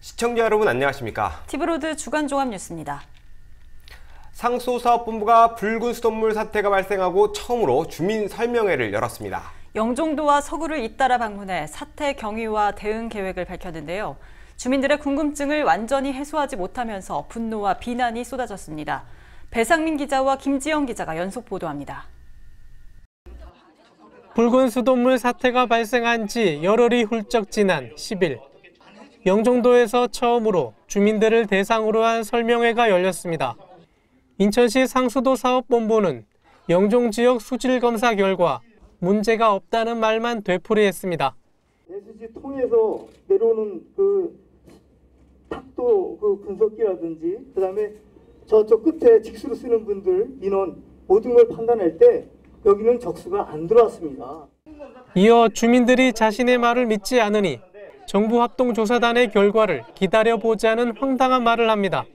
시청자 여러분 안녕하십니까? TV로드 주간 종합 뉴스입니다. 상수사업본부가 붉은 수돗물 사태가 발생하고 처음으로 주민 설명회를 열었습니다. 영종도와 서구를 잇따라 방문해 사태 경위와 대응 계획을 밝혔는데요. 주민들의 궁금증을 완전히 해소하지 못하면서 분노와 비난이 쏟아졌습니다. 배상민 기자와 김지영 기자가 연속 보도합니다. 붉은 수돗물 사태가 발생한 지 열흘이 훌쩍 지난 10일. 영종도에서 처음으로 주민들을 대상으로 한 설명회가 열렸습니다. 인천시 상수도 사업본부는 영종 지역 수질 검사 결과 문제가 없다는 말만 되풀이했습니다. 배수지 통해서 내려오는 그 탁도 그 분석기라든지 그다음에 저쪽 끝에 직수로 쓰는 분들 인원 모든 걸 판단할 때 여기는 적수가 안 들어왔습니다. 이어 주민들이 자신의 말을 믿지 않으니 정부 합동조사단의 결과를 기다려보자는 황당한 말을 합니다.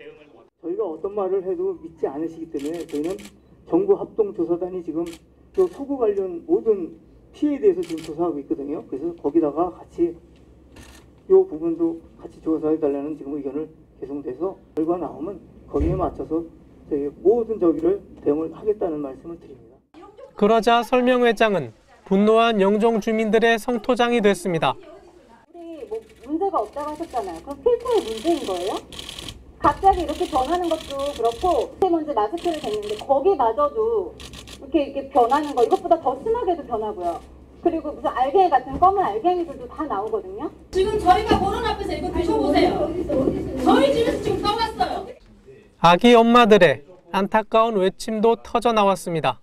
저희가 어떤 말을 해도 믿지 않으시기 때문에 저희는 정부 합동조사단이 지금 그 서구 관련 모든 피해에 대해서 지금 조사하고 있거든요. 그래서 거기다가 같이 이 부분도 같이 조사해달라는 지금 의견을 개송돼서 결과 나오면 거기에 맞춰서 저희 모든 저기를 대응을 하겠다는 말씀을 드립니다. 그러자 설명회장은 분노한 영종 주민들의 성토장이 됐습니다. 우리 뭐 문제가 없다고 하셨잖아요. 그럼 필터의 문제인 거예요? 갑자기 이렇게 변하는 것도 그렇고 먼저 마스크를 댔는데 거기마저도 이렇게 변하는 거 이것보다 더 심하게도 변하고요. 그리고 무슨 알갱이 같은 검은 알갱이들도 다 나오거든요. 지금 저희가 보는 앞에서 이거 드셔보세요. 저희 집에서 지금 떠났어요. 아기 엄마들의 안타까운 외침도 터져 나왔습니다.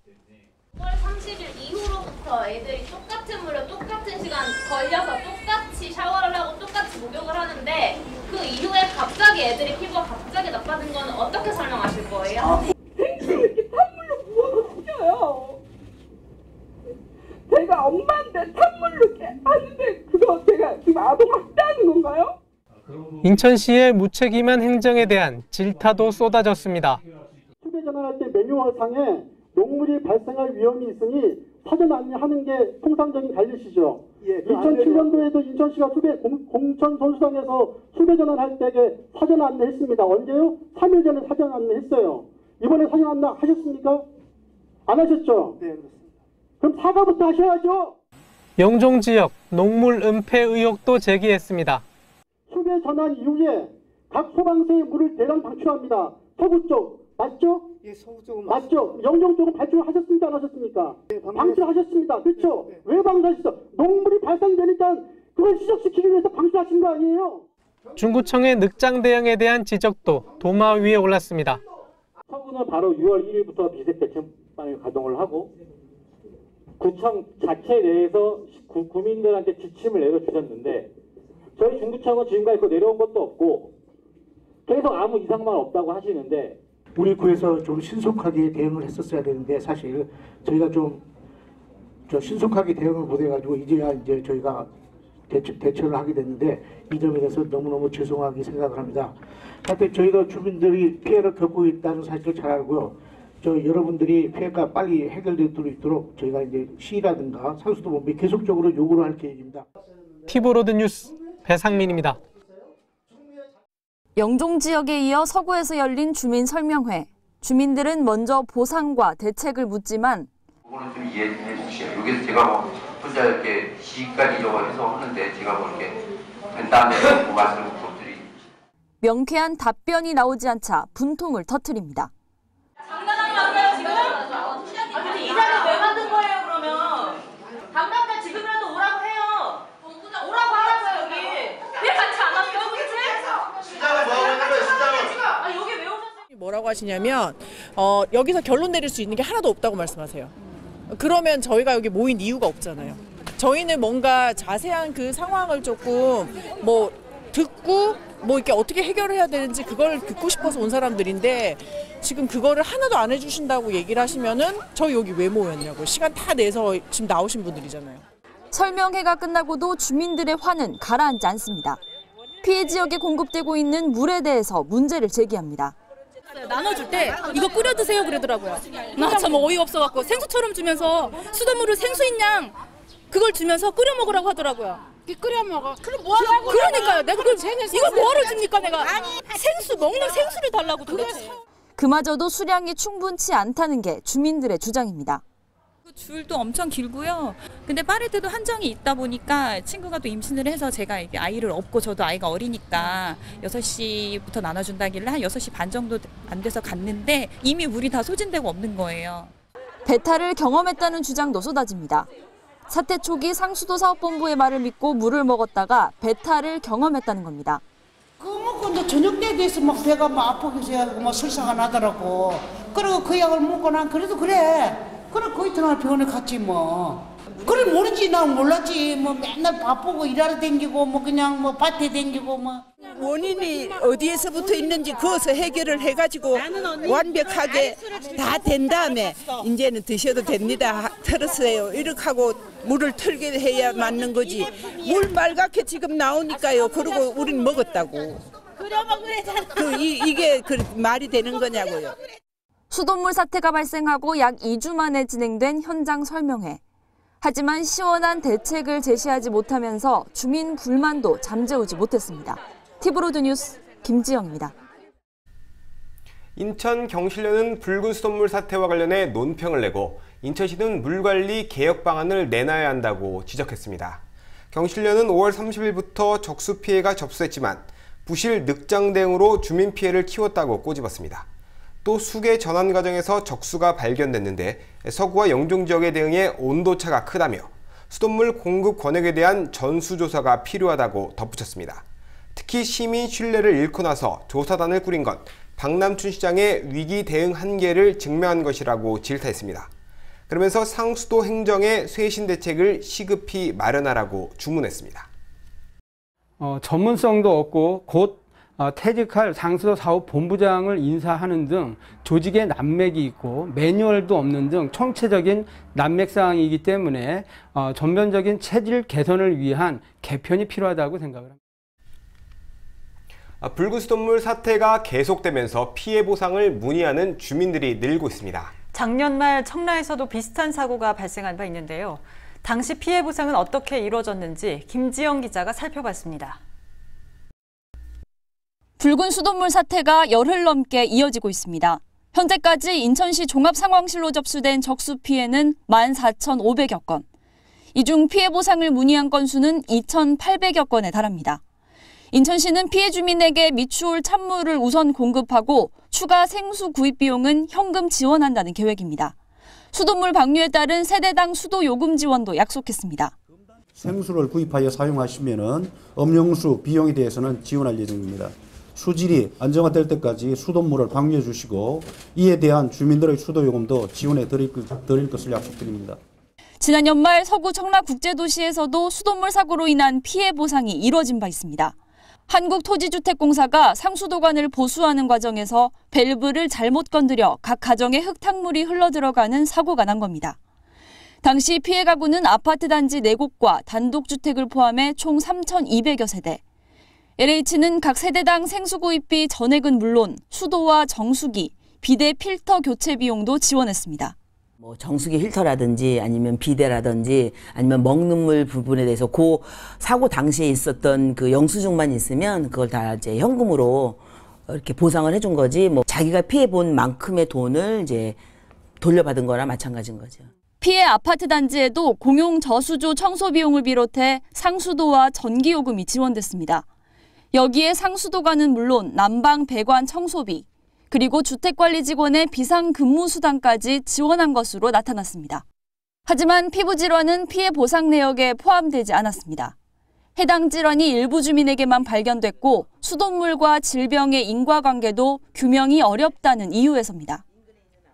9월 30일 이후로부터 애들이 똑같은 물로 똑같은 시간 걸려서 똑같이 샤워를 하고 똑같이 목욕을 하는데 그 이후에 갑자기 애들이 피부가 갑자기 나빠진 건 어떻게 설명하실 거예요? 이렇게 찬물로 부어서 튀겨요. 제가 엄마한테 찬물로 이렇게 하는데 그거 제가 지금 아동 학대하는 건가요? 인천시의 무책임한 행정에 대한 질타도 쏟아졌습니다. 휴대 전환할 때 매뉴얼상에 녹물이 발생할 위험이 있으니 사전 안내하는 게 통상적인 관리시죠. 2007년도에도 인천시가 공천선수당에서 휴대 전환할 때 사전 안내했습니다. 언제요? 3일 전에 사전 안내했어요. 이번에 사전 안내 하셨습니까? 안 하셨죠? 네, 그렇습니다. 그럼 사과부터 하셔야죠. 영종 지역 녹물 은폐 의혹도 제기했습니다. 휴대 전환 이후에 각 소방서에 물을 대량 방출합니다. 서구 쪽 맞죠? 예, 서구 쪽은 맞죠. 영종 쪽은 발출하셨습니까? 안 하셨습니까? 네, 방출하셨습니다. 그렇죠? 네. 왜 방출하셨어? 녹물이 발생되니까 그걸 시적시키기 위해서 방출하신 거 아니에요? 중구청의 늑장 대응에 대한 지적도 도마 위에 올랐습니다. 서구는 바로 6월 1일부터 비색 대책반을 가동을 하고 구청 자체 내에서 구민들한테 지침을 내려주셨는데 저희 중구청은 지금까지 그거 내려온 것도 없고 계속 아무 이상만 없다고 하시는데 우리 구에서 좀 신속하게 대응을 했었어야 되는데 사실 저희가 좀 신속하게 대응을 못해가지고 이제야 이제 저희가 대처를 하게 됐는데 이 점에 대해서 너무너무 죄송하게 생각을 합니다. 하여튼 저희가 주민들이 피해를 겪고 있다는 사실을 잘 알고요. 여러분들이 피해가 빨리 해결되도록 저희가 이제 시라든가 상수도본부에 계속적으로 요구를 할 계획입니다. TV로드 뉴스 배상민입니다. 영종 지역에 이어 서구에서 열린 주민 설명회. 주민들은 먼저 보상과 대책을 묻지만 그거는 좀 이해해 주시죠. 여기서 제가 뭐 혼자 이렇게 시까지 이러고 해서 하는데 제가 뭐 이렇게 된다는 말씀을 못 드리. 명쾌한 답변이 나오지 않자 분통을 터뜨립니다. 장난하는 거 맞아요 지금? 아니 이 자리 왜 만든 거예요 그러면? 담당자 지금이라도 오라고 해요. 오라고 하라고요 여기. 왜 같이 안 왔어요 그치? 시장을 뭐 하는 거예요 시장을? 아 여기 왜 오셨어요? 뭐라고 하시냐면 여기서 결론 내릴 수 있는 게 하나도 없다고 말씀하세요. 그러면 저희가 여기 모인 이유가 없잖아요. 저희는 뭔가 자세한 그 상황을 조금 뭐 듣고 뭐 이렇게 어떻게 해결해야 되는지 그걸 듣고 싶어서 온 사람들인데 지금 그거를 하나도 안 해주신다고 얘기를 하시면은 저희 여기 왜 모였냐고. 시간 다 내서 지금 나오신 분들이잖아요. 설명회가 끝나고도 주민들의 화는 가라앉지 않습니다. 피해 지역에 공급되고 있는 물에 대해서 문제를 제기합니다. 나눠줄 때 이거 끓여 드세요 그러더라고요. 나 참 어이없어갖고 생수처럼 주면서 수돗물을 생수인 양 그걸 주면서 끓여 먹으라고 하더라고요. 끓여 먹어. 그럼 뭐하라고? 그러니까요. 내가 이거 뭐하러 줍니까 내가? 생수 먹는 생수를 달라고 도대체. 그마저도 수량이 충분치 않다는 게 주민들의 주장입니다. 줄도 엄청 길고요. 근데 빠를 때도 한정이 있다 보니까 친구가 또 임신을 해서 제가 이게 아이를 업고 저도 아이가 어리니까 6시부터 나눠준다길래 한 6시 반 정도 안 돼서 갔는데 이미 물이 다 소진되고 없는 거예요. 배탈을 경험했다는 주장도 쏟아집니다. 사태 초기 상수도 사업본부의 말을 믿고 물을 먹었다가 배탈을 경험했다는 겁니다. 그거 먹고 이제 저녁 때 돼서 막 배가 막 아프게 해서 막 설사가 나더라고. 그리고 그 약을 먹고 난 그래도 그래. 그래 그 이튿날 병원에 갔지 뭐. 그래 모르지 난 몰랐지. 뭐 맨날 바쁘고 일하러 댕기고 뭐 그냥 뭐 밭에 댕기고 뭐. 원인이 어디에서부터 있는지 그것을 해결을 해가지고 완벽하게 다 된 다음에 이제는 드셔도 됩니다. 털었어요. 이렇게 하고 물을 털게 해야 맞는 거지. 물 맑게 지금 나오니까요. 그리고 우린 먹었다고. 이게 말이 되는 거냐고요. 수돗물 사태가 발생하고 약 2주 만에 진행된 현장 설명회. 하지만 시원한 대책을 제시하지 못하면서 주민 불만도 잠재우지 못했습니다. 티브로드 뉴스 김지영입니다. 인천 경실련은 붉은 수돗물 사태와 관련해 논평을 내고 인천시는 물관리 개혁 방안을 내놔야 한다고 지적했습니다. 경실련은 5월 30일부터 적수 피해가 접수됐지만 부실 늑장 대응으로 주민 피해를 키웠다고 꼬집었습니다. 또 수계 전환 과정에서 적수가 발견됐는데 서구와 영종 지역의 대응에 온도차가 크다며 수돗물 공급 권역에 대한 전수조사가 필요하다고 덧붙였습니다. 특히 시민 신뢰를 잃고 나서 조사단을 꾸린 건 박남춘 시장의 위기 대응 한계를 증명한 것이라고 질타했습니다. 그러면서 상수도 행정의 쇄신 대책을 시급히 마련하라고 주문했습니다. 전문성도 없고 곧 퇴직할 상수도 사업 본부장을 인사하는 등 조직의 난맥이 있고 매뉴얼도 없는 등 총체적인 난맥 사항이기 때문에 전면적인 체질 개선을 위한 개편이 필요하다고 생각을 합니다. 붉은 수돗물 사태가 계속되면서 피해 보상을 문의하는 주민들이 늘고 있습니다. 작년 말 청라에서도 비슷한 사고가 발생한 바 있는데요. 당시 피해 보상은 어떻게 이루어졌는지 김지영 기자가 살펴봤습니다. 붉은 수돗물 사태가 열흘 넘게 이어지고 있습니다. 현재까지 인천시 종합상황실로 접수된 적수 피해는 14,500여 건. 이 중 피해 보상을 문의한 건수는 2,800여 건에 달합니다. 인천시는 피해 주민에게 미추홀 찬물을 우선 공급하고 추가 생수 구입 비용은 현금 지원한다는 계획입니다. 수돗물 방류에 따른 세대당 수도 요금 지원도 약속했습니다. 생수를 구입하여 사용하시면 음용수 비용에 대해서는 지원할 예정입니다. 수질이 안정화될 때까지 수돗물을 방류해 주시고 이에 대한 주민들의 수도 요금도 지원해 드릴 것을 약속드립니다. 지난 연말 서구 청라국제도시에서도 수돗물 사고로 인한 피해 보상이 이뤄진 바 있습니다. 한국토지주택공사가 상수도관을 보수하는 과정에서 밸브를 잘못 건드려 각 가정에 흙탕물이 흘러들어가는 사고가 난 겁니다. 당시 피해 가구는 아파트 단지 4곳과 단독주택을 포함해 총 3,200여 세대. LH는 각 세대당 생수 구입비 전액은 물론 수도와 정수기, 비대 필터 교체 비용도 지원했습니다. 뭐 정수기 필터라든지 아니면 비데라든지 아니면 먹는 물 부분에 대해서 그 사고 당시에 있었던 그 영수증만 있으면 그걸 다 이제 현금으로 이렇게 보상을 해준 거지 뭐 자기가 피해 본 만큼의 돈을 이제 돌려받은 거나 마찬가지인 거죠. 피해 아파트 단지에도 공용 저수조 청소 비용을 비롯해 상수도와 전기요금이 지원됐습니다. 여기에 상수도관은 물론 난방 배관 청소비, 그리고 주택관리 직원의 비상근무수당까지 지원한 것으로 나타났습니다. 하지만 피부질환은 피해 보상 내역에 포함되지 않았습니다. 해당 질환이 일부 주민에게만 발견됐고 수돗물과 질병의 인과관계도 규명이 어렵다는 이유에서입니다.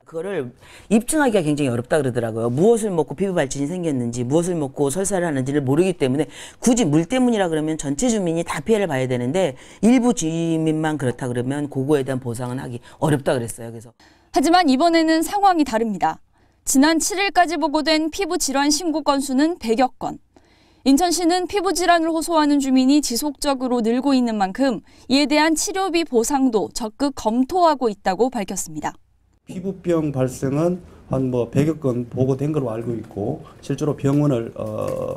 그거를 입증하기가 굉장히 어렵다 그러더라고요. 무엇을 먹고 피부 발진이 생겼는지, 무엇을 먹고 설사를 하는지를 모르기 때문에 굳이 물 때문이라 그러면 전체 주민이 다 피해를 봐야 되는데 일부 주민만 그렇다 그러면 그거에 대한 보상은 하기 어렵다 그랬어요. 그래서 하지만 이번에는 상황이 다릅니다. 지난 7일까지 보고된 피부 질환 신고 건수는 100여 건. 인천시는 피부 질환을 호소하는 주민이 지속적으로 늘고 있는 만큼 이에 대한 치료비 보상도 적극 검토하고 있다고 밝혔습니다. 피부병 발생은 한 뭐 100여 건 보고된 걸로 알고 있고 실제로 병원을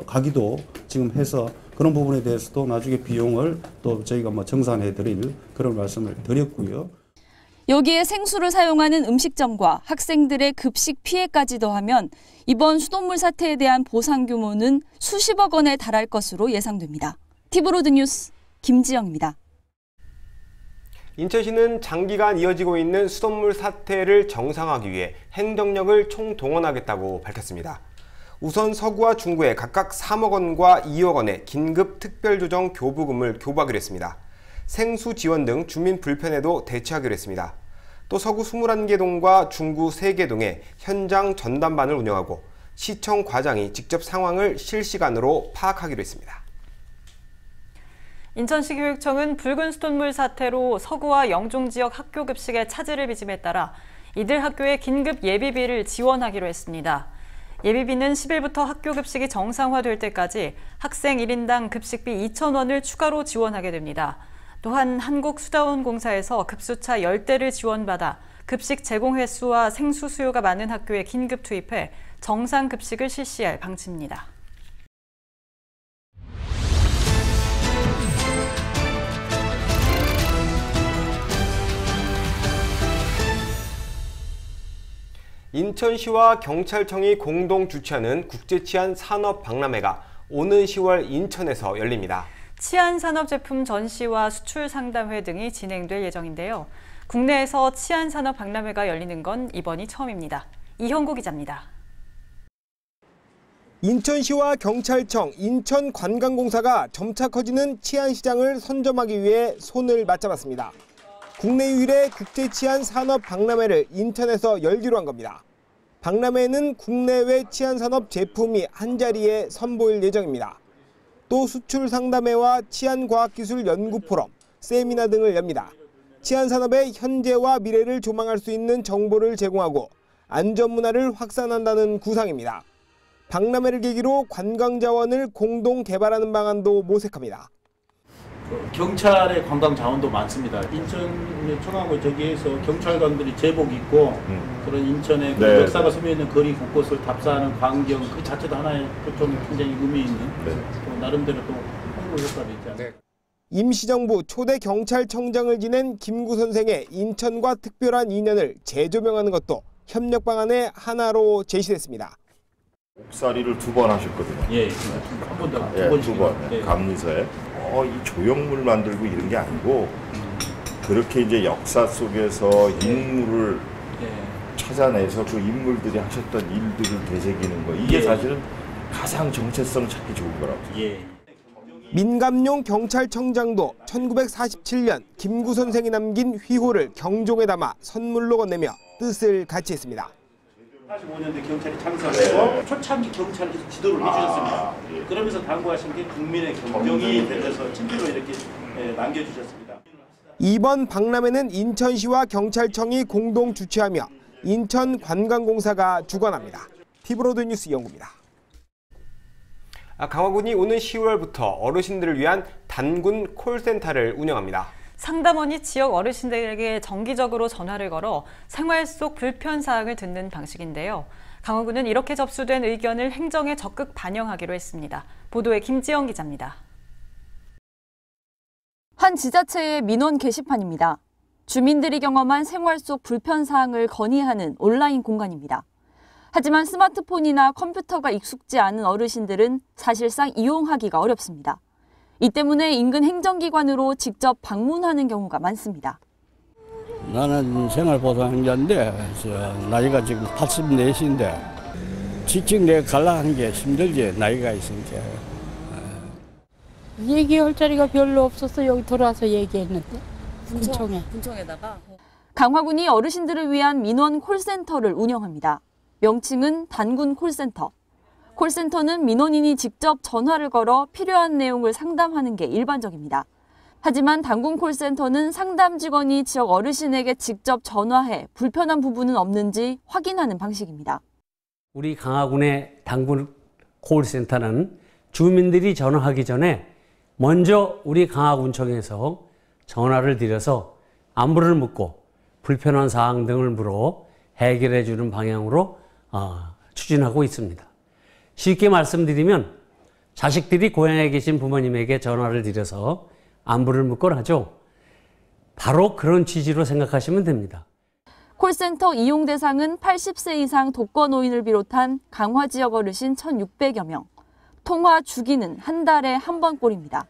가기도 지금 해서 그런 부분에 대해서도 나중에 비용을 또 저희가 뭐 정산해 드릴 그런 말씀을 드렸고요. 여기에 생수를 사용하는 음식점과 학생들의 급식 피해까지 더하면 이번 수돗물 사태에 대한 보상 규모는 수십억 원에 달할 것으로 예상됩니다. 티브로드 뉴스 김지영입니다. 인천시는 장기간 이어지고 있는 수돗물 사태를 정상화하기 위해 행정력을 총동원하겠다고 밝혔습니다. 우선 서구와 중구에 각각 3억 원과 2억 원의 긴급 특별조정 교부금을 교부하기로 했습니다. 생수 지원 등 주민 불편에도 대처하기로 했습니다. 또 서구 21개 동과 중구 3개 동에 현장 전담반을 운영하고 시청 과장이 직접 상황을 실시간으로 파악하기로 했습니다. 인천시 교육청은 붉은 수돗물 사태로 서구와 영종 지역 학교 급식의 차질을 빚음에 따라 이들 학교에 긴급 예비비를 지원하기로 했습니다. 예비비는 10일부터 학교 급식이 정상화될 때까지 학생 1인당 급식비 2,000원을 추가로 지원하게 됩니다. 또한 한국수자원공사에서 급수차 10대를 지원받아 급식 제공 횟수와 생수 수요가 많은 학교에 긴급 투입해 정상 급식을 실시할 방침입니다. 인천시와 경찰청이 공동 주최하는 국제치안 산업 박람회가 오는 10월 인천에서 열립니다. 치안 산업 제품 전시와 수출 상담회 등이 진행될 예정인데요. 국내에서 치안 산업 박람회가 열리는 건 이번이 처음입니다. 이형구 기자입니다. 인천시와 경찰청, 인천관광공사가 점차 커지는 치안 시장을 선점하기 위해 손을 맞잡았습니다. 국내 유일의 국제치안 산업 박람회를 인천에서 열기로 한 겁니다. 박람회는 국내외 치안 산업 제품이 한자리에 선보일 예정입니다. 또 수출 상담회와 치안과학기술 연구 포럼, 세미나 등을 엽니다. 치안 산업의 현재와 미래를 조망할 수 있는 정보를 제공하고 안전 문화를 확산한다는 구상입니다. 박람회를 계기로 관광 자원을 공동 개발하는 방안도 모색합니다. 경찰의 관광 자원도 많습니다. 인천청하고 저기에서 경찰관들이 제복 입고 그런 인천의 그 역사가 스며있는 거리 곳곳을 답사하는 광경 그 자체도 하나의 좀 굉장히 의미 있는 또 나름대로 또 홍보 효과도 있지 않습니까? 임시정부 초대 경찰청장을 지낸 김구 선생의 인천과 특별한 인연을 재조명하는 것도 협력 방안의 하나로 제시됐습니다. 옥살이를 2번 하셨거든요. 예, 한 번 더, 두 번. 예. 감리서에. 이 조형물 만들고 이런 게 아니고 그렇게 이제 역사 속에서 인물을 찾아내서 그 인물들이 하셨던 일들을 되새기는 거 이게 사실은 가장 정체성 찾기 좋은 거라고. 민감용 경찰청장도 1947년 김구 선생이 남긴 휘호를 경종에 담아 선물로 건네며 뜻을 같이 했습니다. 45년대 경찰이 창설되고 초창기 경찰을 계속 지도를 해주셨습니다. 그러면서 당부하신 게 국민의 경경이 되셔서 친필로 이렇게 남겨주셨습니다. 이번 박람회는 인천시와 경찰청이 공동 주최하며 인천관광공사가 주관합니다. 티브로드 뉴스 이영구입니다. 강화군이 오는 10월부터 어르신들을 위한 단군 콜센터를 운영합니다. 상담원이 지역 어르신들에게 정기적으로 전화를 걸어 생활 속 불편 사항을 듣는 방식인데요. 강화군은 이렇게 접수된 의견을 행정에 적극 반영하기로 했습니다. 보도에 김지영 기자입니다. 한 지자체의 민원 게시판입니다. 주민들이 경험한 생활 속 불편 사항을 건의하는 온라인 공간입니다. 하지만 스마트폰이나 컴퓨터가 익숙지 않은 어르신들은 사실상 이용하기가 어렵습니다. 이 때문에 인근 행정기관으로 직접 방문하는 경우가 많습니다. 나는 생활보장자인데 나이가 지금 84인데 직접 내가 가려고 하는 게 힘들지 나이가 있으니까. 얘기할 자리가 별로 없어서 여기 들어와서 얘기했는데 군청에다가 강화군이 어르신들을 위한 민원 콜센터를 운영합니다. 명칭은 단군 콜센터. 콜센터는 민원인이 직접 전화를 걸어 필요한 내용을 상담하는 게 일반적입니다. 하지만 단군 콜센터는 상담 직원이 지역 어르신에게 직접 전화해 불편한 부분은 없는지 확인하는 방식입니다. 우리 강화군의 단군 콜센터는 주민들이 전화하기 전에 먼저 우리 강화군청에서 전화를 드려서 안부를 묻고 불편한 사항 등을 물어 해결해 주는 방향으로 추진하고 있습니다. 쉽게 말씀드리면 자식들이 고향에 계신 부모님에게 전화를 드려서 안부를 묻곤 하죠. 바로 그런 취지로 생각하시면 됩니다. 콜센터 이용 대상은 80세 이상 독거노인을 비롯한 강화 지역 어르신 1,600여 명. 통화 주기는 한 달에 한 번꼴입니다.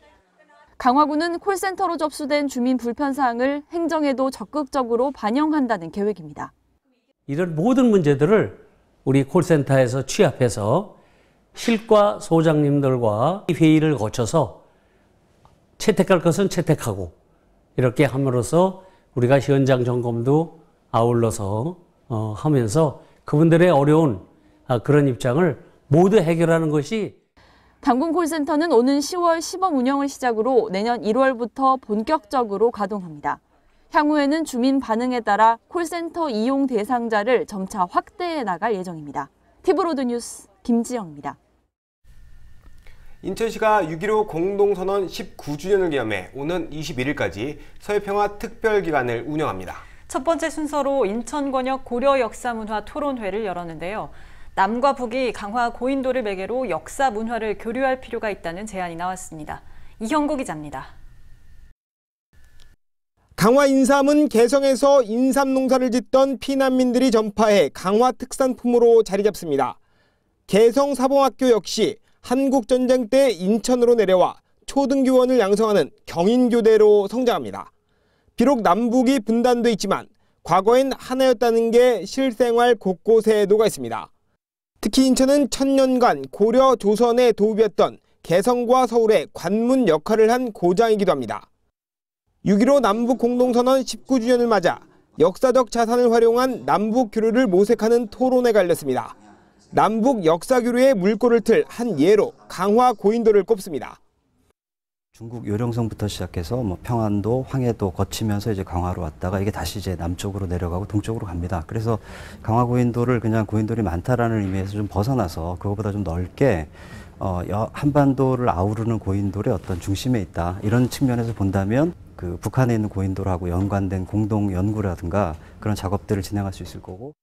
강화구는 콜센터로 접수된 주민 불편사항을 행정에도 적극적으로 반영한다는 계획입니다. 이런 모든 문제들을 우리 콜센터에서 취합해서 실과 소장님들과 회의를 거쳐서 채택할 것은 채택하고 이렇게 함으로써 우리가 현장 점검도 아울러서 하면서 그분들의 어려운 그런 입장을 모두 해결하는 것이 당군 콜센터는 오는 10월 시범 운영을 시작으로 내년 1월부터 본격적으로 가동합니다. 향후에는 주민 반응에 따라 콜센터 이용 대상자를 점차 확대해 나갈 예정입니다. 티브로드 뉴스 김지영입니다. 인천시가 6.15 공동선언 19주년을 기념해 오는 21일까지 서해평화 특별기간을 운영합니다. 첫 번째 순서로 인천권역 고려역사문화 토론회를 열었는데요. 남과 북이 강화 고인돌을 매개로 역사 문화를 교류할 필요가 있다는 제안이 나왔습니다. 이형구 기자입니다. 강화 인삼은 개성에서 인삼 농사를 짓던 피난민들이 전파해 강화 특산품으로 자리 잡습니다. 개성 사범학교 역시 한국전쟁 때 인천으로 내려와 초등교원을 양성하는 경인교대로 성장합니다. 비록 남북이 분단돼 있지만 과거엔 하나였다는 게 실생활 곳곳에 녹아 있습니다. 특히 인천은 천년간 고려 조선의 도읍이었던 개성과 서울의 관문 역할을 한 고장이기도 합니다. 6.15 남북 공동선언 19주년을 맞아 역사적 자산을 활용한 남북 교류를 모색하는 토론회가 열렸습니다. 남북 역사 교류의 물꼬를 틀 한 예로 강화 고인돌을 꼽습니다. 중국 요령성부터 시작해서 평안도, 황해도 거치면서 이제 강화로 왔다가 이게 다시 이제 남쪽으로 내려가고 동쪽으로 갑니다. 그래서 강화 고인돌을 그냥 고인돌이 많다라는 의미에서 좀 벗어나서 그거보다 좀 넓게 한반도를 아우르는 고인돌의 어떤 중심에 있다. 이런 측면에서 본다면 그 북한에 있는 고인돌하고 연관된 공동 연구라든가 그런 작업들을 진행할 수 있을 거고.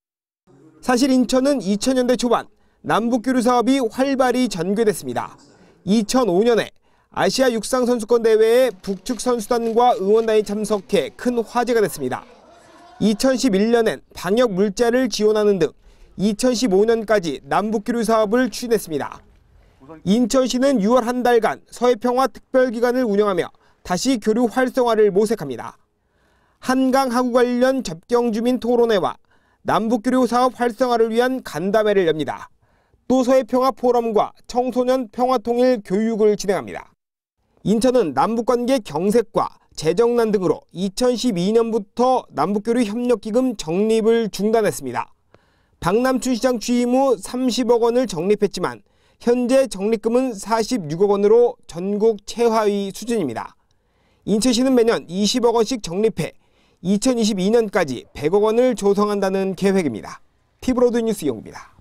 사실 인천은 2000년대 초반 남북교류 사업이 활발히 전개됐습니다. 2005년에 아시아 육상 선수권 대회에 북측 선수단과 응원단이 참석해 큰 화제가 됐습니다. 2011년엔 방역 물자를 지원하는 등 2015년까지 남북교류 사업을 추진했습니다. 인천시는 6월 한 달간 서해평화 특별기간을 운영하며 다시 교류 활성화를 모색합니다. 한강 하구 관련 접경주민 토론회와 남북교류 사업 활성화를 위한 간담회를 엽니다. 또 서해평화 포럼과 청소년 평화통일 교육을 진행합니다. 인천은 남북관계 경색과 재정난 등으로 2012년부터 남북교류 협력기금 적립을 중단했습니다. 박남춘 시장 취임 후 30억 원을 적립했지만 현재 적립금은 46억 원으로 전국 최하위 수준입니다. 인천시는 매년 20억 원씩 적립해 2022년까지 100억 원을 조성한다는 계획입니다. 티브로드 뉴스 이용입니다.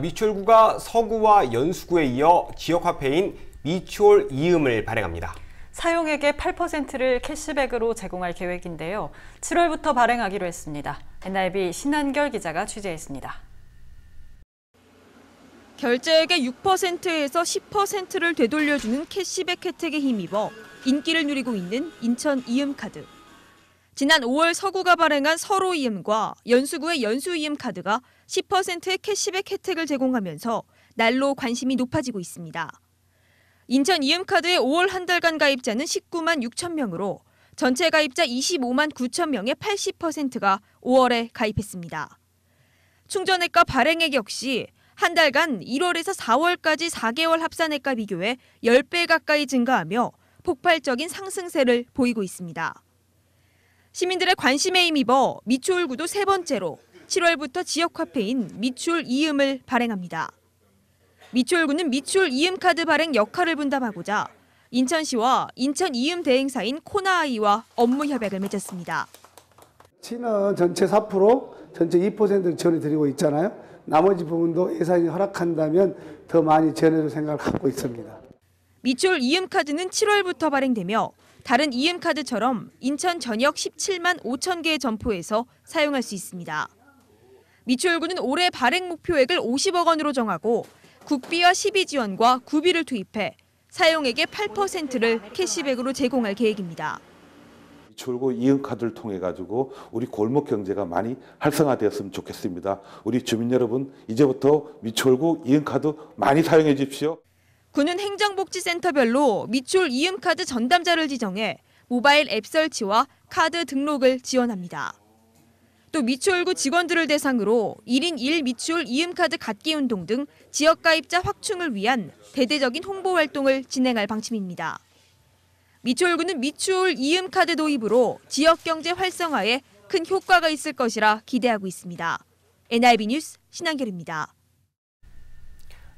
미추홀구가 서구와 연수구에 이어 지역화폐인 미추홀 이음을 발행합니다. 사용액의 8%를 캐시백으로 제공할 계획인데요. 7월부터 발행하기로 했습니다. NIB 신한결 기자가 취재했습니다. 결제액의 6%에서 10%를 되돌려주는 캐시백 혜택에 힘입어 인기를 누리고 있는 인천 이음카드. 지난 5월 서구가 발행한 서로 이음과 연수구의 연수 이음 카드가 10%의 캐시백 혜택을 제공하면서 날로 관심이 높아지고 있습니다. 인천 이음카드의 5월 한 달간 가입자는 19만 6천 명으로 전체 가입자 25만 9천 명의 80%가 5월에 가입했습니다. 충전액과 발행액 역시 한 달간 1월에서 4월까지 4개월 합산액과 비교해 10배 가까이 증가하며 폭발적인 상승세를 보이고 있습니다. 시민들의 관심에 힘입어 미추홀구도 세 번째로 7월부터 지역화폐인 미추홀 이음을 발행합니다. 미추홀구는 미추홀 이음카드 발행 역할을 분담하고자 인천시와 인천 이음 대행사인 코나아이와 업무 협약을 맺었습니다. 시는 전체 4%, 전체 2%를 지원해드리고 있잖아요. 나머지 부분도 예산이 허락한다면 더 많이 지원해줄 생각을 갖고 있습니다. 미추홀 이음카드는 7월부터 발행되며 다른 이음카드처럼 인천 전역 17만 5천 개의 점포에서 사용할 수 있습니다. 미추홀구는 올해 발행 목표액을 50억 원으로 정하고 국비와 시비 지원과 구비를 투입해 사용액의 8%를 캐시백으로 제공할 계획입니다. 미추홀구 이응카드를 통해 가지고 우리 골목 경제가 많이 활성화되었으면 좋겠습니다. 우리 주민 여러분, 이제부터 미추홀구 이응카드 많이 사용해 주십시오. 구는 행정복지센터별로 미추홀 이음카드 전담자를 지정해 모바일 앱 설치와 카드 등록을 지원합니다. 또 미추홀구 직원들을 대상으로 1인 1 미추홀 이음카드 갖기 운동 등 지역가입자 확충을 위한 대대적인 홍보 활동을 진행할 방침입니다. 미추홀구는 미추홀 이음카드 도입으로 지역경제 활성화에 큰 효과가 있을 것이라 기대하고 있습니다. NIB 뉴스 신한결입니다.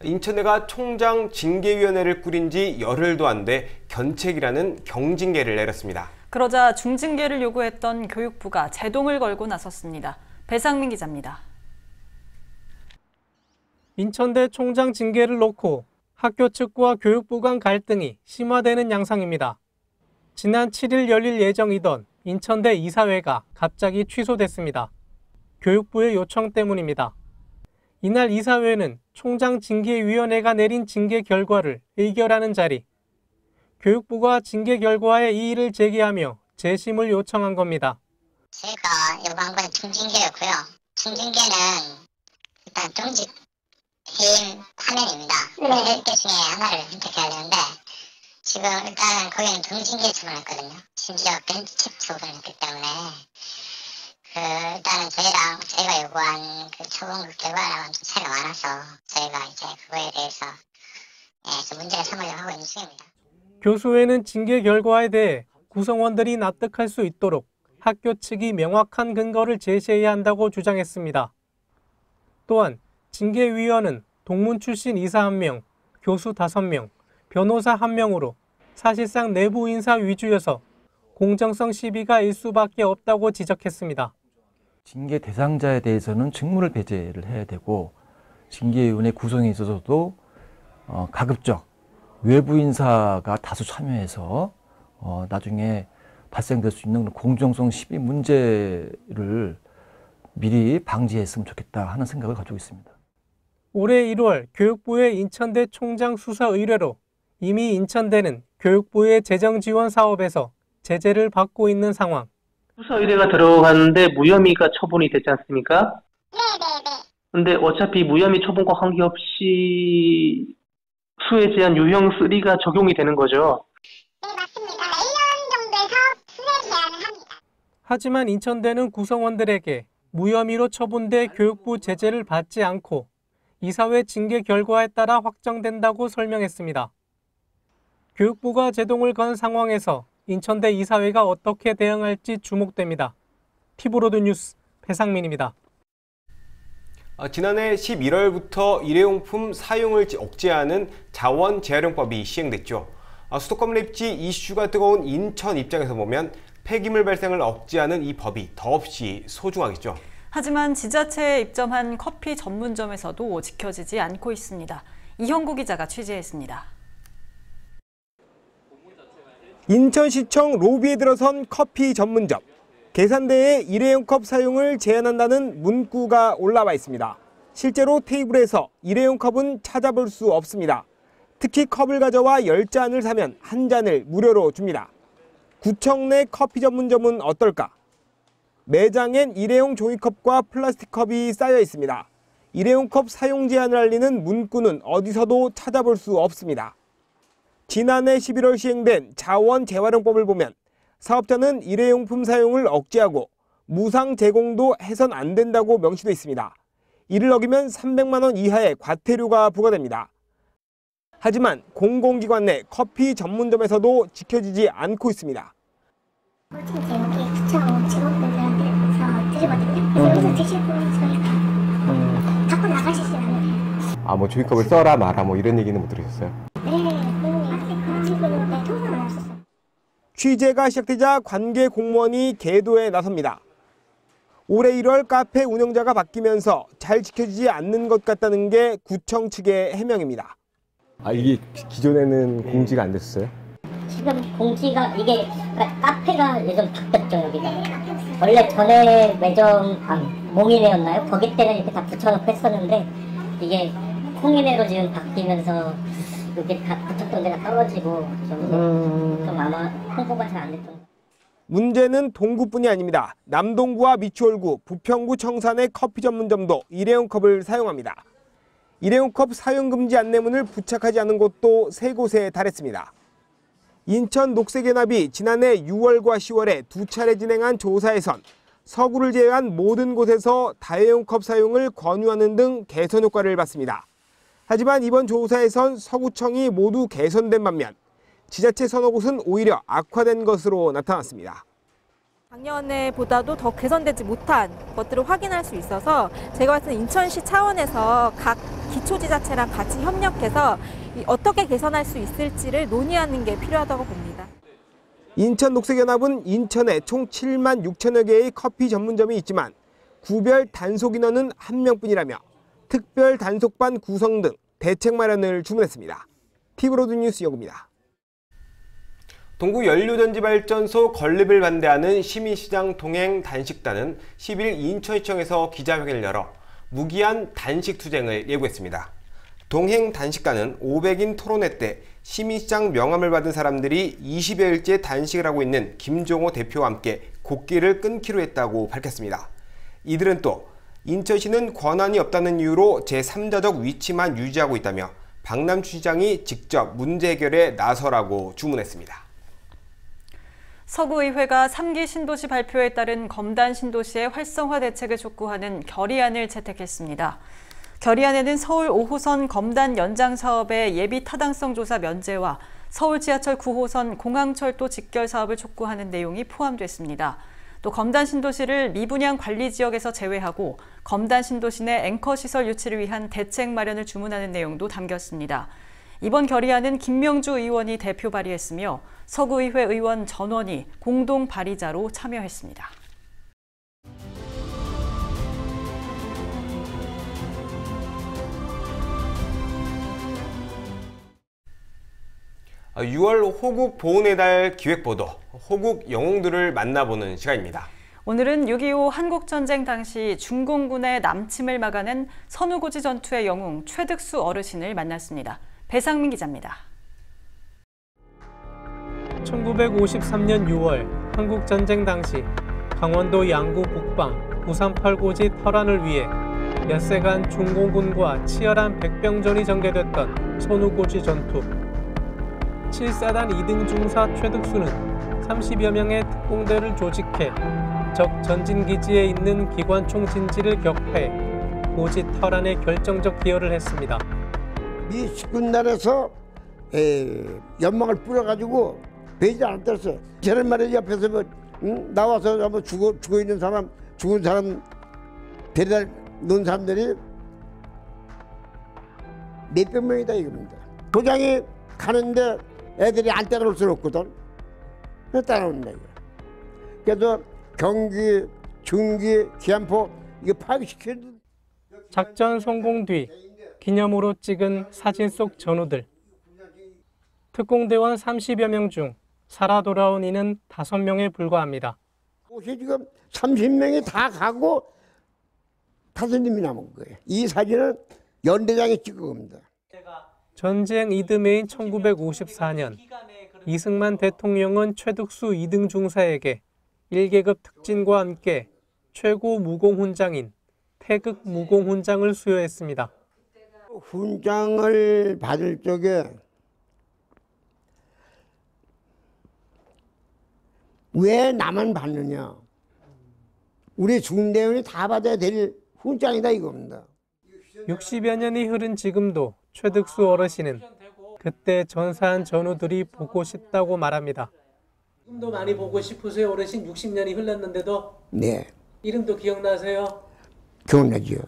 인천대가 총장 징계위원회를 꾸린 지 열흘도 안 돼 견책이라는 경징계를 내렸습니다. 그러자 중징계를 요구했던 교육부가 제동을 걸고 나섰습니다. 배상민 기자입니다. 인천대 총장 징계를 놓고 학교 측과 교육부 간 갈등이 심화되는 양상입니다. 지난 7일 열릴 예정이던 인천대 이사회가 갑자기 취소됐습니다. 교육부의 요청 때문입니다. 이날 이사회는 총장 징계위원회가 내린 징계 결과를 의결하는 자리, 교육부가 징계 결과에 이의를 제기하며 재심을 요청한 겁니다. 제가 요구한 건 중징계였고요. 중징계는 일단 정직 해임 화면입니다. 10개 중에 하나를 선택해야 되는데 지금 일단은 거기는 정징계 처분했거든요. 심지어 벤치 처분을 했기 때문에 일단은 저희가 요구한 그 처분 결과랑은 좀 차이가 많아서 저희가 이제 그거에 대해서 좀 문제를 삼으려고 하고 있는 중입니다. 교수회는 징계 결과에 대해 구성원들이 납득할 수 있도록 학교 측이 명확한 근거를 제시해야 한다고 주장했습니다. 또한 징계위원은 동문 출신 이사 1명, 교수 5명, 변호사 1명으로 사실상 내부 인사 위주여서 공정성 시비가 일 수밖에 없다고 지적했습니다. 징계 대상자에 대해서는 직무를 배제를 해야 되고 징계위원회 구성에 있어서도 가급적 외부 인사가 다수 참여해서 나중에 발생될 수 있는 공정성 시비 문제를 미리 방지했으면 좋겠다 하는 생각을 가지고 있습니다. 올해 1월 교육부의 인천대 총장 수사 의뢰로 이미 인천대는 교육부의 재정 지원 사업에서 제재를 받고 있는 상황. 수사 의뢰가 들어갔는데 무혐의가 처분이 됐지 않습니까? 네네네. 근데 어차피 무혐의 처분과 관계없이 수에 제한 유형 3가 적용이 되는 거죠? 네, 맞습니다. 1년 정도에서 수에 제한을 합니다. 하지만 인천대는 구성원들에게 무혐의로 처분돼 교육부 제재를 받지 않고 이사회 징계 결과에 따라 확정된다고 설명했습니다. 교육부가 제동을 건 상황에서 인천대 이사회가 어떻게 대응할지 주목됩니다. 티브로드 뉴스 배상민입니다. 지난해 11월부터 일회용품 사용을 억제하는 자원 재활용법이 시행됐죠. 수도권 랩지 이슈가 뜨거운 인천 입장에서 보면 폐기물 발생을 억제하는 이 법이 더없이 소중하겠죠. 하지만 지자체에 입점한 커피 전문점에서도 지켜지지 않고 있습니다. 이형구 기자가 취재했습니다. 인천시청 로비에 들어선 커피 전문점. 계산대에 일회용 컵 사용을 제한한다는 문구가 올라와 있습니다. 실제로 테이블에서 일회용 컵은 찾아볼 수 없습니다. 특히 컵을 가져와 10잔을 사면 한 잔을 무료로 줍니다. 구청 내 커피 전문점은 어떨까? 매장엔 일회용 종이컵과 플라스틱 컵이 쌓여 있습니다. 일회용 컵 사용 제한을 알리는 문구는 어디서도 찾아볼 수 없습니다. 지난해 11월 시행된 자원 재활용법을 보면 사업자는 일회용품 사용을 억제하고 무상 제공도 해선 안 된다고 명시돼 있습니다. 이를 어기면 300만 원 이하의 과태료가 부과됩니다. 하지만 공공기관 내 커피 전문점에서도 지켜지지 않고 있습니다. 여기 구청 직원분들한테 드리거든요. 여기서 드실 분은 저희가 갖고 나가시지 않아요. 뭐 종이컵을 써라 마라 이런 얘기는 못 들으셨어요? 네, 그런 식으로 통상은 없었어요. 취재가 시작되자 관계 공무원이 계도에 나섭니다. 올해 1월 카페 운영자가 바뀌면서 잘 지켜지지 않는 것 같다는 게 구청 측의 해명입니다. 이게 기존에는 공지가 안 됐어요? 지금 공지가 이게 그러니까 카페가 요즘 바뀌었죠. 여기가 원래 전에 매점 몽이네였나요? 거기 때는 이렇게 다 붙여놓고 했었는데 이게 콩이네로 지금 바뀌면서 이렇게 다 붙였던 데가 떨어지고 좀 아마 홍보가 잘 안 됐던. 문제는 동구뿐이 아닙니다. 남동구와 미추홀구, 부평구 청산의 커피 전문점도 일회용 컵을 사용합니다. 일회용 컵 사용 금지 안내문을 부착하지 않은 곳도 3곳에 달했습니다. 인천 녹색연합이 지난해 6월과 10월에 2차례 진행한 조사에선 서구를 제외한 모든 곳에서 다회용 컵 사용을 권유하는 등 개선 효과를 봤습니다. 하지만 이번 조사에선 서구청이 모두 개선된 반면 지자체 서너 곳은 오히려 악화된 것으로 나타났습니다. 작년에보다도 더 개선되지 못한 것들을 확인할 수 있어서 제가 봤을 때 인천시 차원에서 각 기초지자체랑 같이 협력해서 어떻게 개선할 수 있을지를 논의하는 게 필요하다고 봅니다. 인천 녹색연합은 인천에 총 7만 6천여 개의 커피 전문점이 있지만 구별 단속 인원은 1명뿐이라며 특별 단속반 구성 등 대책 마련을 주문했습니다. TV로드 뉴스 여구입니다. 동구 연료전지발전소 건립을 반대하는 시민시장 동행 단식단은 10일 인천시청에서 기자회견을 열어 무기한 단식 투쟁을 예고했습니다. 동행 단식단은 500인 토론회 때 시민시장 명함을 받은 사람들이 20여일째 단식을 하고 있는 김종호 대표와 함께 곡기를 끊기로 했다고 밝혔습니다. 이들은 또 인천시는 권한이 없다는 이유로 제3자적 위치만 유지하고 있다며 박남춘 시장이 직접 문제 해결에 나서라고 주문했습니다. 서구의회가 3기 신도시 발표에 따른 검단 신도시의 활성화 대책을 촉구하는 결의안을 채택했습니다. 결의안에는 서울 5호선 검단 연장 사업의 예비 타당성 조사 면제와 서울 지하철 9호선 공항철도 직결 사업을 촉구하는 내용이 포함됐습니다. 또 검단 신도시를 미분양 관리 지역에서 제외하고 검단 신도시 내 앵커 시설 유치를 위한 대책 마련을 주문하는 내용도 담겼습니다. 이번 결의안은 김명주 의원이 대표 발의했으며 서구의회 의원 전원이 공동 발의자로 참여했습니다. 아, 6월 호국 보훈의 달 기획보도, 호국 영웅들을 만나보는 시간입니다. 오늘은 6.25 한국전쟁 당시 중공군의 남침을 막아낸 선우고지 전투의 영웅 최득수 어르신을 만났습니다. 배상민 기자입니다. 1953년 6월 한국전쟁 당시 강원도 양구 북방 938고지 터란을 위해 엿새간 중공군과 치열한 백병전이 전개됐던 선우고지 전투. 7사단 2등 중사 최득수는 30여 명의 특공대를 조직해 적 전진기지에 있는 기관총 진지를 격파해 고지 터란에 결정적 기여를 했습니다. 미 집군단에서 연막을 뿌려가지고 베이지 안 떴어요. 저런 말에 옆에서 나와서 한번 죽어 있는 사람, 죽은 사람 데려다 놓은 사람들이 몇백 명이다 이겁니다. 도장이 가는데 애들이 안 따라올 수는 없거든. 그래서 따라온다 이거. 그래서 경기, 중기, 기안포 이거 파괴시켜야 돼. 작전 성공 뒤 기념으로 찍은 사진 속 전우들. 특공대원 30여 명 중 살아 돌아온 이는 5명에 불과합니다. 옷이 지금 30명이 다 가고 5님이 남은 거예요. 이 사진은 연대장이 찍은 겁니다. 전쟁 이듬해인 1954년 이승만 대통령은 최득수 2등 중사에게 1계급 특진과 함께 최고 무공훈장인 태극 무공훈장을 수여했습니다. 훈장을 받을 적에 왜 나만 받느냐. 우리 중대원이 다 받아야 될 훈장이다 이겁니다. 60여 년이 흐른 지금도 최득수 어르신은 그때 전사한 전우들이 보고 싶다고 말합니다. 지금도 많이 보고 싶으세요? 어르신 60년이 흘렀는데도? 네. 이름도 기억나세요? 기억나지요.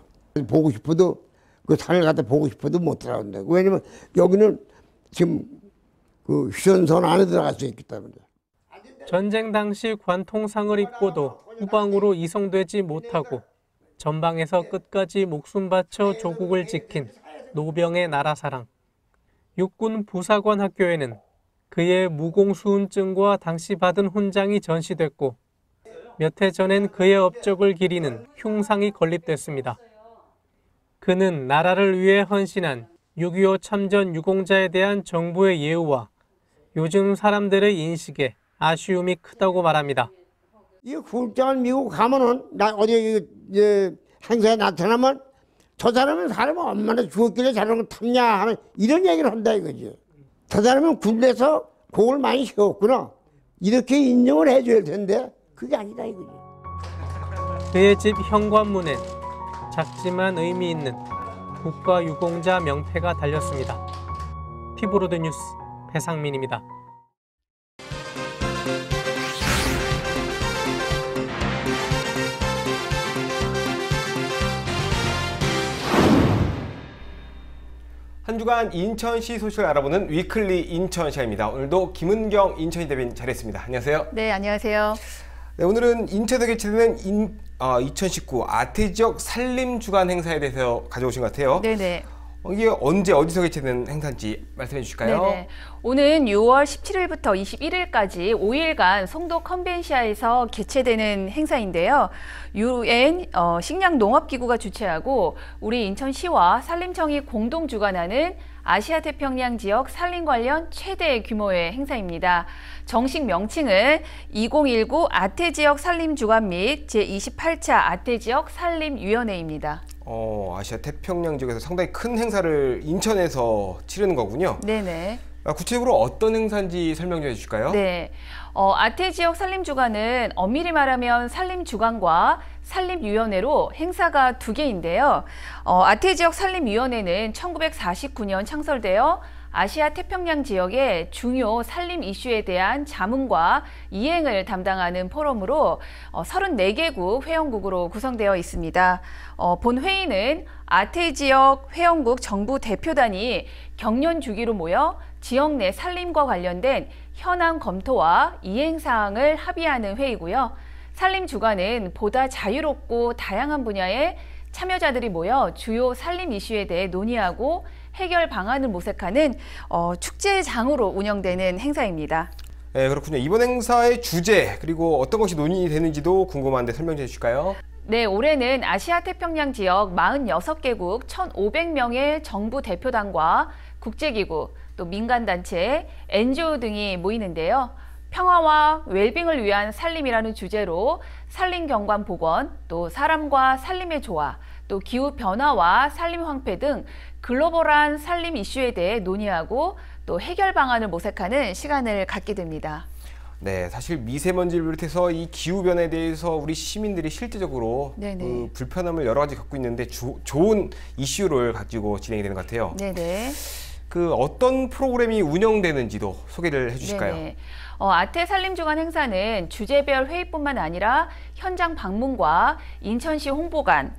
보고 싶어도 그 산을 갖다 보고 싶어도 못 들어간다. 왜냐면 여기는 지금 그 휴전선 안에 들어갈 수 있기 때문에. 전쟁 당시 관통상을 입고도 후방으로 이송되지 못하고 전방에서 끝까지 목숨 바쳐 조국을 지킨 노병의 나라사랑. 육군 부사관 학교에는 그의 무공수훈증과 당시 받은 훈장이 전시됐고 몇 해 전엔 그의 업적을 기리는 흉상이 건립됐습니다. 그는 나라를 위해 헌신한 6.25 참전 유공자에 대한 정부의 예우와 요즘 사람들의 인식에 아쉬움이 크다고 말합니다. 이 훈장을 미국 가면은 어디 행사에 나타나면 저 사람은 얼마나 죽었길래 저런 걸 탔냐 하는 이런 얘기를 한다 이거지. 저 사람은 군대에서 공을 많이 세웠구나. 이렇게 인정을 해줘야 텐데 그게 아니다 이거지. 그의 집 현관문엔 작지만 의미 있는 국가유공자 명패가 달렸습니다. 피브로드 뉴스 배상민입니다. 한 주간 인천시 소식을 알아보는 위클리 인천시입니다. 오늘도 김은경 인천시 대변인 자리했습니다. 안녕하세요. 네, 안녕하세요. 네, 오늘은 인천에서 개최되는 2019 아태지역 산림주간 행사에 대해서 가져오신 것 같아요. 네네. 이게 언제 어디서 개최되는 행사인지 말씀해 주실까요? 네네. 오는 6월 17일부터 21일까지 5일간 송도 컨벤시아에서 개최되는 행사인데요. UN 식량농업기구가 주최하고 우리 인천시와 산림청이 공동 주관하는 아시아태평양 지역 산림 관련 최대 규모의 행사입니다. 정식 명칭은 2019 아태지역 산림주간 및 제28차 아태지역 산림위원회입니다. 아시아 태평양 지역에서 상당히 큰 행사를 인천에서 치르는 거군요. 네네. 구체적으로 어떤 행사인지 설명 좀 해주실까요? 네. 아태지역 산림주간은 엄밀히 말하면 산림주간과 산림위원회로 행사가 두 개인데요. 아태지역 산림위원회는 1949년 창설되어 아시아 태평양 지역의 중요 산림 이슈에 대한 자문과 이행을 담당하는 포럼으로 34개국 회원국으로 구성되어 있습니다. 본 회의는 아태지역 회원국 정부 대표단이 경년 주기로 모여 지역 내 산림과 관련된 현안 검토와 이행 사항을 합의하는 회의고요. 산림 주간은 보다 자유롭고 다양한 분야의 참여자들이 모여 주요 산림 이슈에 대해 논의하고 해결 방안을 모색하는 축제장으로 운영되는 행사입니다. 네, 그렇군요. 이번 행사의 주제 그리고 어떤 것이 논의되는지도 궁금한데 설명 해 주실까요? 네, 올해는 아시아 태평양 지역 46개국 1,500명의 정부 대표단과 국제기구, 또 민간단체, NGO 등이 모이는데요. 평화와 웰빙을 위한 산림이라는 주제로 산림 경관 복원, 또 사람과 산림의 조화, 또 기후 변화와 산림 황폐 등 글로벌한 산림 이슈에 대해 논의하고 또 해결 방안을 모색하는 시간을 갖게 됩니다. 네, 사실 미세먼지를 비롯해서 이 기후 변화에 대해서 우리 시민들이 실제적으로 불편함을 여러 가지 겪고 있는데 좋은 이슈를 가지고 진행이 되는 것 같아요. 네네. 어떤 프로그램이 운영되는지도 소개를 해주실까요? 네네. 아태 산림주간 행사는 주제별 회의뿐만 아니라 현장 방문과 인천시 홍보관,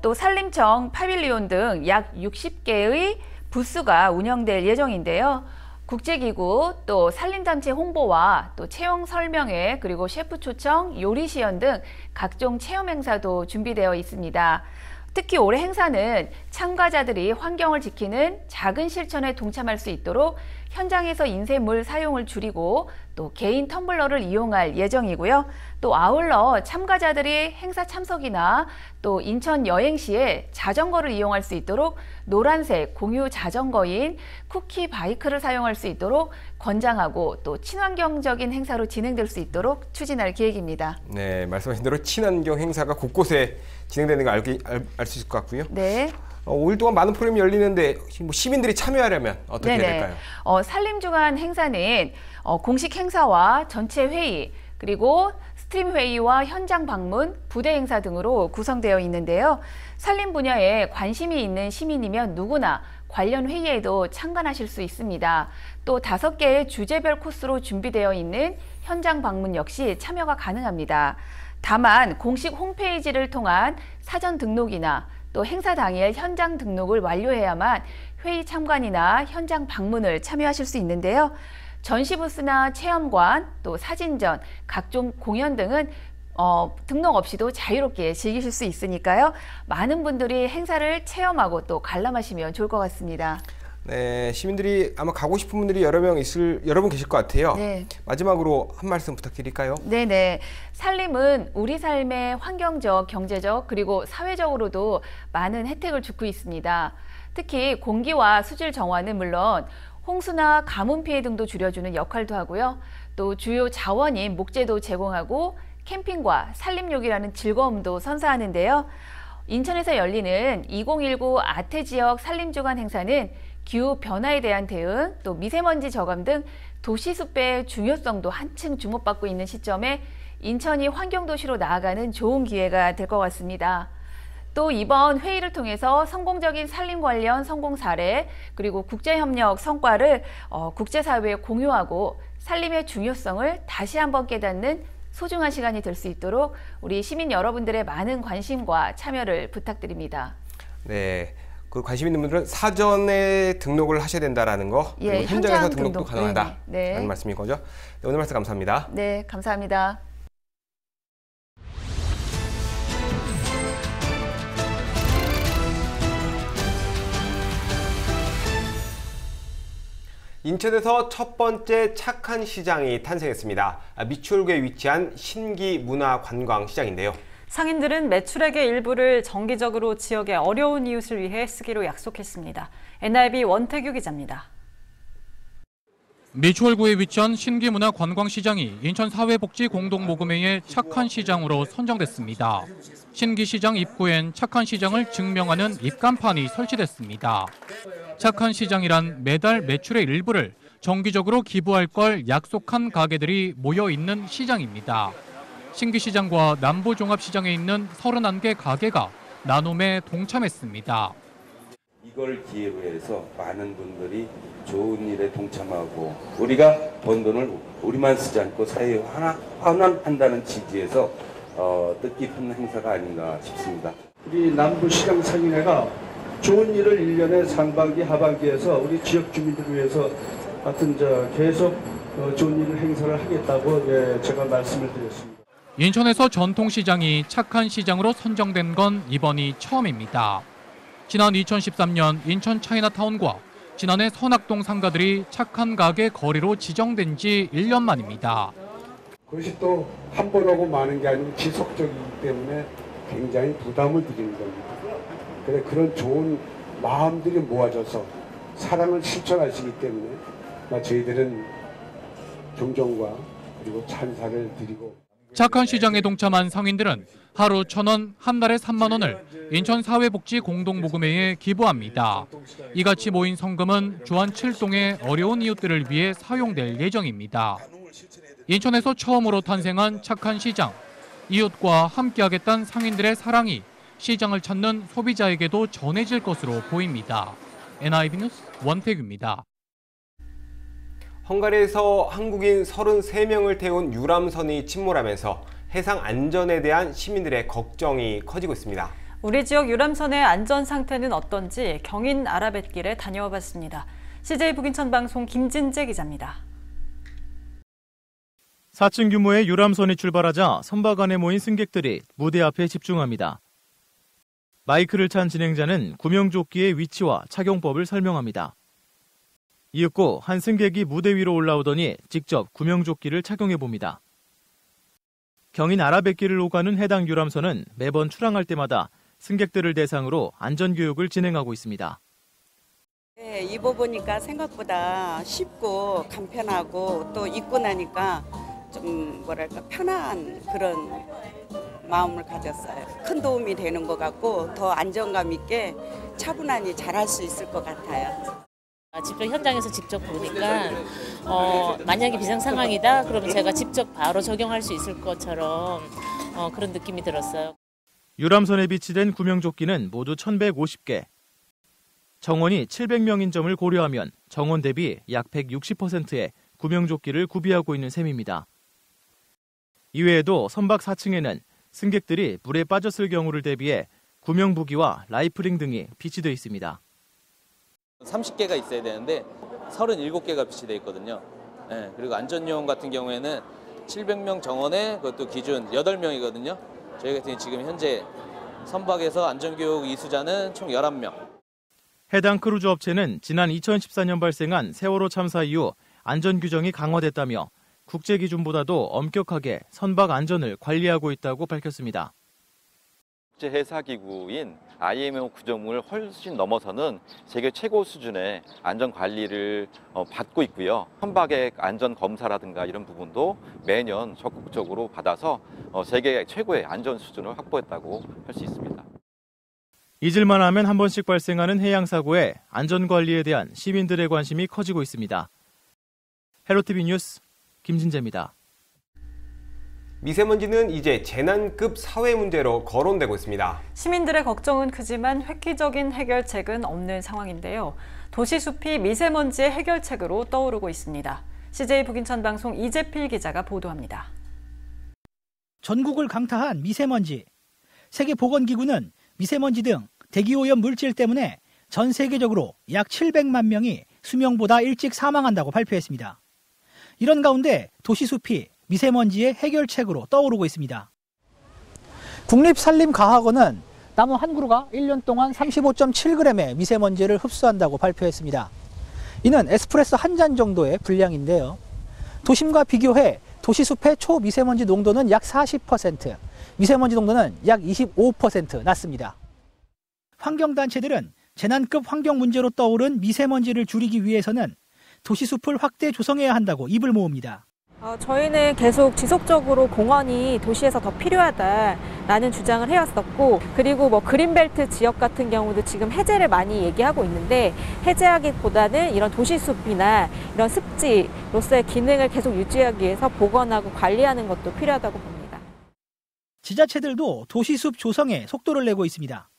또 산림청 파빌리온 등 약 60개의 부스가 운영될 예정인데요. 국제기구, 또 산림단체 홍보와 또 체험 설명회, 그리고 셰프 초청, 요리 시연 등 각종 체험 행사도 준비되어 있습니다. 특히 올해 행사는 참가자들이 환경을 지키는 작은 실천에 동참할 수 있도록 현장에서 인쇄물 사용을 줄이고 또 개인 텀블러를 이용할 예정이고요. 또 아울러 참가자들이 행사 참석이나 또 인천 여행 시에 자전거를 이용할 수 있도록 노란색 공유 자전거인 쿠키 바이크를 사용할 수 있도록 권장하고 또 친환경적인 행사로 진행될 수 있도록 추진할 계획입니다. 네, 말씀하신 대로 친환경 행사가 곳곳에 진행되는 거 알 수 있을 것 같고요. 네. 5일 동안 많은 프로그램이 열리는데 시민들이 참여하려면 어떻게 해야 될까요? 산림주간 행사는 공식 행사와 전체 회의, 그리고 스트림 회의와 현장 방문, 부대 행사 등으로 구성되어 있는데요. 산림 분야에 관심이 있는 시민이면 누구나 관련 회의에도 참관하실 수 있습니다. 또 5개의 주제별 코스로 준비되어 있는 현장 방문 역시 참여가 가능합니다. 다만 공식 홈페이지를 통한 사전 등록이나 또 행사 당일 현장 등록을 완료해야만 회의 참관이나 현장 방문을 참여하실 수 있는데요. 전시 부스나 체험관, 또 사진전, 각종 공연 등은 등록 없이도 자유롭게 즐기실 수 있으니까요. 많은 분들이 행사를 체험하고 또 관람하시면 좋을 것 같습니다. 네, 시민들이 아마 가고 싶은 분들이 여러 분 계실 것 같아요. 네. 마지막으로 한 말씀 부탁드릴까요? 네네. 산림은 우리 삶의 환경적, 경제적, 그리고 사회적으로도 많은 혜택을 주고 있습니다. 특히 공기와 수질 정화는 물론 홍수나 가뭄 피해 등도 줄여주는 역할도 하고요. 또 주요 자원인 목재도 제공하고 캠핑과 산림욕이라는 즐거움도 선사하는데요. 인천에서 열리는 2019 아태지역 산림주간 행사는 기후 변화에 대한 대응, 또 미세먼지 저감 등 도시 숲의 중요성도 한층 주목받고 있는 시점에 인천이 환경도시로 나아가는 좋은 기회가 될 것 같습니다. 또 이번 회의를 통해서 성공적인 산림 관련 성공 사례, 그리고 국제협력 성과를 국제사회에 공유하고 산림의 중요성을 다시 한번 깨닫는 소중한 시간이 될 수 있도록 우리 시민 여러분들의 많은 관심과 참여를 부탁드립니다. 네. 그 관심 있는 분들은 사전에 등록을 하셔야 된다라는 거, 그리고 예, 현장에서 등록도 가능하다는 네. 말씀인 거죠. 네, 오늘 말씀 감사합니다. 네, 감사합니다. 인천에서 첫 번째 착한 시장이 탄생했습니다. 미추홀구에 위치한 신기문화관광시장인데요. 상인들은 매출액의 일부를 정기적으로 지역의 어려운 이웃을 위해 쓰기로 약속했습니다. NIB 원태규 기자입니다. 미추홀구에 위치한 신기문화관광시장이 인천사회복지공동모금회의 착한 시장으로 선정됐습니다. 신기시장 입구엔 착한 시장을 증명하는 입간판이 설치됐습니다. 착한 시장이란 매달 매출의 일부를 정기적으로 기부할 걸 약속한 가게들이 모여 있는 시장입니다. 신기시장과 남부종합시장에 있는 31개 가게가 나눔에 동참했습니다. 이걸 기회로 해서 많은 분들이 좋은 일에 동참하고 우리가 번 돈을 우리만 쓰지 않고 사회에 환원한다는 취지에서 뜻깊은 행사가 아닌가 싶습니다. 우리 남부시장 상인회가 좋은 일을 1년에 상반기 하반기에서 우리 지역 주민들을 위해서 하여튼 계속 좋은 일을 행사를 하겠다고 제가 말씀을 드렸습니다. 인천에서 전통시장이 착한 시장으로 선정된 건 이번이 처음입니다. 지난 2013년 인천 차이나타운과 지난해 선악동 상가들이 착한 가게 거리로 지정된 지 1년 만입니다. 그것이 또 한 번 하고 마는 게 아니고 지속적이기 때문에 굉장히 부담을 드리는 겁니다. 그래 그런 좋은 마음들이 모아져서 사랑을 실천하시기 때문에 저희들은 존경과 그리고 찬사를 드리고 착한 시장에 동참한 상인들은 하루 1,000원, 한 달에 3만 원을 인천사회복지공동모금회에 기부합니다. 이같이 모인 성금은 주안 7동의 어려운 이웃들을 위해 사용될 예정입니다. 인천에서 처음으로 탄생한 착한 시장. 이웃과 함께하겠다는 상인들의 사랑이 시장을 찾는 소비자에게도 전해질 것으로 보입니다. NIB 뉴스 원태규입니다. 헝가리에서 한국인 33명을 태운 유람선이 침몰하면서 해상 안전에 대한 시민들의 걱정이 커지고 있습니다. 우리 지역 유람선의 안전 상태는 어떤지 경인 아라뱃길에 다녀와 봤습니다. CJ 북인천 방송 김진재 기자입니다. 4층 규모의 유람선이 출발하자 선박 안에 모인 승객들이 무대 앞에 집중합니다. 마이크를 찬 진행자는 구명조끼의 위치와 착용법을 설명합니다. 이윽고 한 승객이 무대 위로 올라오더니 직접 구명조끼를 착용해봅니다. 경인 아라뱃길을 오가는 해당 유람선은 매번 출항할 때마다 승객들을 대상으로 안전교육을 진행하고 있습니다. 네, 입어보니까 생각보다 쉽고 간편하고 또 입고 나니까 좀 편한 그런 마음을 가졌어요. 큰 도움이 되는 것 같고 더 안정감 있게 차분하니 잘할 수 있을 것 같아요. 직접 현장에서 직접 보니까 만약에 비상 상황이다 그러면 제가 직접 바로 적용할 수 있을 것처럼 그런 느낌이 들었어요. 유람선에 비치된 구명조끼는 모두 1,150개. 정원이 700명인 점을 고려하면 정원 대비 약 160%의 구명조끼를 구비하고 있는 셈입니다. 이외에도 선박 4층에는 승객들이 물에 빠졌을 경우를 대비해 구명부기와 라이프링 등이 비치되어 있습니다. 30개가 있어야 되는데 37개가 비치되어 있거든요. 네, 그리고 안전요원 같은 경우에는 700명 정원에 그것도 기준 8명이거든요. 저희 같은 경우 지금 현재 선박에서 안전교육 이수자는 총 11명. 해당 크루즈 업체는 지난 2014년 발생한 세월호 참사 이후 안전 규정이 강화됐다며 국제 기준보다도 엄격하게 선박 안전을 관리하고 있다고 밝혔습니다. 국제해사기구인 IMO 구조물을 훨씬 넘어서는 세계 최고 수준의 안전 관리를 받고 있고요. 선박의 안전 검사라든가 이런 부분도 매년 적극적으로 받아서 세계 최고의 안전 수준을 확보했다고 할 수 있습니다. 잊을만 하면 한 번씩 발생하는 해양사고에 안전관리에 대한 시민들의 관심이 커지고 있습니다. 헬로티비 뉴스 김진재입니다. 미세먼지는 이제 재난급 사회 문제로 거론되고 있습니다. 시민들의 걱정은 크지만 획기적인 해결책은 없는 상황인데요. 도시숲이 미세먼지의 해결책으로 떠오르고 있습니다. CJ 북인천 방송 이재필 기자가 보도합니다. 전국을 강타한 미세먼지. 세계보건기구는 미세먼지 등 대기오염 물질 때문에 전 세계적으로 약 700만 명이 수명보다 일찍 사망한다고 발표했습니다. 이런 가운데 도시숲이 미세먼지의 해결책으로 떠오르고 있습니다. 국립산림과학원은 나무 한 그루가 1년 동안 35.7g의 미세먼지를 흡수한다고 발표했습니다. 이는 에스프레소 한 잔 정도의 분량인데요. 도심과 비교해 도시숲의 초미세먼지 농도는 약 40%, 미세먼지 농도는 약 25% 낮습니다. 환경단체들은 재난급 환경 문제로 떠오른 미세먼지를 줄이기 위해서는 도시숲을 확대 조성해야 한다고 입을 모읍니다. 저희는 계속 지속적으로 공원이 도시에서 더 필요하다라는 주장을 해왔었고, 그리고 그린벨트 지역 같은 경우도 지금 해제를 많이 얘기하고 있는데, 해제하기보다는 이런 도시숲이나 이런 습지로서의 기능을 계속 유지하기 위해서 복원하고 관리하는 것도 필요하다고 봅니다. 지자체들도 도시숲 조성에 속도를 내고 있습니다.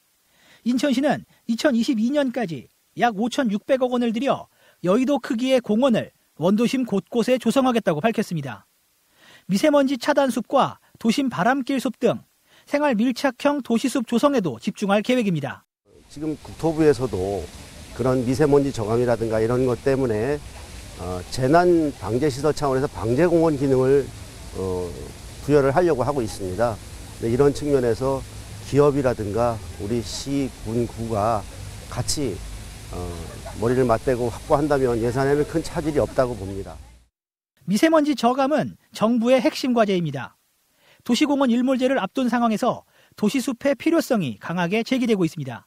인천시는 2022년까지 약 5,600억 원을 들여 여의도 크기의 공원을 원도심 곳곳에 조성하겠다고 밝혔습니다. 미세먼지 차단숲과 도심 바람길숲 등 생활 밀착형 도시숲 조성에도 집중할 계획입니다. 지금 국토부에서도 그런 미세먼지 저감이라든가 이런 것 때문에 재난 방제시설 차원에서 방제공원 기능을 부여를 하려고 하고 있습니다. 이런 측면에서 기업이라든가 우리 시, 군, 구가 같이 머리를 맞대고 확보한다면 예산에는 큰 차질이 없다고 봅니다. 미세먼지 저감은 정부의 핵심 과제입니다. 도시공원 일몰제를 앞둔 상황에서 도시숲의 필요성이 강하게 제기되고 있습니다.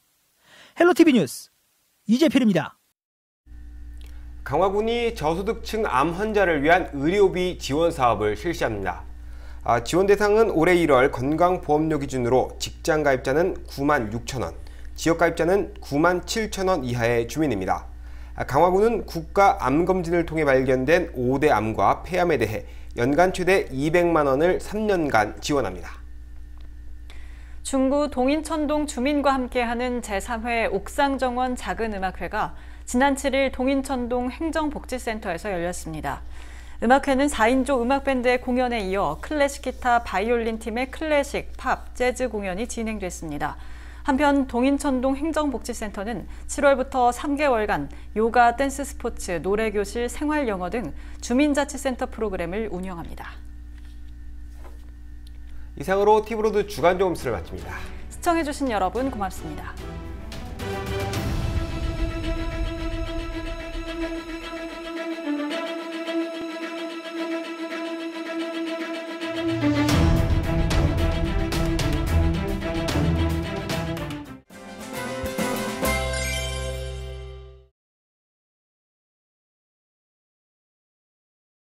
헬로티비 뉴스 이재필입니다. 강화군이 저소득층 암 환자를 위한 의료비 지원 사업을 실시합니다. 지원 대상은 올해 1월 건강보험료 기준으로 직장 가입자는 96,000원, 지역 가입자는 97,000원 이하의 주민입니다. 강화군은 국가 암검진을 통해 발견된 5대 암과 폐암에 대해 연간 최대 200만 원을 3년간 지원합니다. 중구 동인천동 주민과 함께하는 제3회 옥상정원 작은음악회가 지난 7일 동인천동 행정복지센터에서 열렸습니다. 음악회는 4인조 음악밴드의 공연에 이어 클래식 기타, 바이올린 팀의 클래식, 팝, 재즈 공연이 진행됐습니다. 한편 동인천동 행정복지센터는 7월부터 3개월간 요가, 댄스 스포츠, 노래교실, 생활영어 등 주민자치센터 프로그램을 운영합니다. 이상으로 티브로드 주간 조금스를 마칩니다. 시청해주신 여러분 고맙습니다.